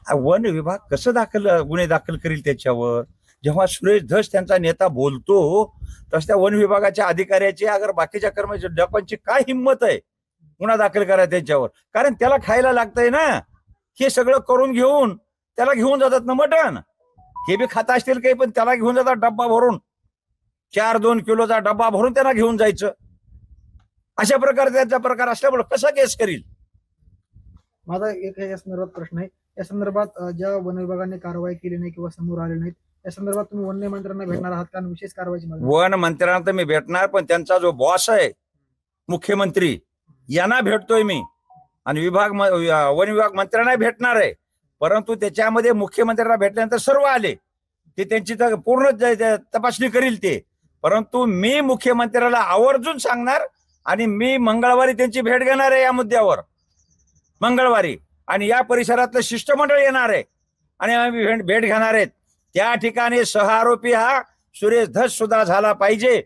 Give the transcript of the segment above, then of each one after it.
One विभाग कसं गुन्हे दाखल करील त्याच्यावर? जेव्हा सुरेश धस त्यांचा नेता बोलतो तस त्या वन विभागाच्या अधिकाऱ्याची अगर बाकीच्या कर्मचारी लोकांची काय हिंमत आहे गुन्हा दाखल करा त्याच्यावर? कारण त्याला खायला लागतंय ना, हे सगळं करून घेऊन त्याला घेऊन जातात ना मटण. हे बी खाता असतील काही, पण त्याला घेऊन जातात डब्बा भरून, 4-2 किलोचा डब्बा भरून त्यांना घेऊन जायचं. अशा प्रकारचा प्रकार असल्यामुळे कसा केस करील? माझा एक या संदर्भात प्रश्न आहे. या संदर्भात ज्या वन विभागाने कारवाई केली नाही किंवा समोर आले नाहीत, या संदर्भात तुम्ही वन मंत्र्यांना भेटणार आहात का? विशेष कारवाईची मागणी. वन मंत्र्यांना तर मी भेटणार, पण त्यांचा जो बॉस आहे मुख्यमंत्री यांना भेटतोय मी, आणि वन विभाग मंत्र्यांना भेटणार आहे. परंतु त्याच्यामध्ये मुख्यमंत्र्यांना भेटल्यानंतर सर्व आले ते त्यांची पूर्ण तपासणी करील ते. परंतु मी मुख्यमंत्र्याला आवर्जून सांगणार, आणि मी मंगळवारी त्यांची भेट घेणार आहे या मुद्द्यावर, मंगळवारी. आणि या परिसरातलं शिष्टमंडळ येणार आहे आणि आम्ही भेट घेणार आहेत. त्या ठिकाणी सहआरोपी हा सुरेश धस सुद्धा झाला पाहिजे.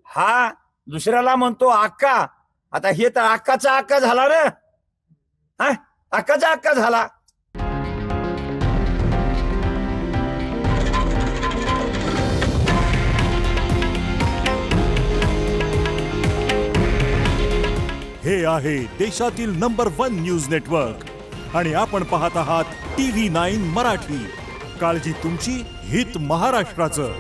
हा दुसऱ्याला म्हणतो अक्का, आता हे तर अक्काचा अक्का झाला ना, हा अक्काचा अक्का झाला. हे आहे देशातील नंबर 1 न्यूज नेटवर्क आणि आपण पाहत आहात TV9 मराठी. काळजी तुमची, हित महाराष्ट्राचं.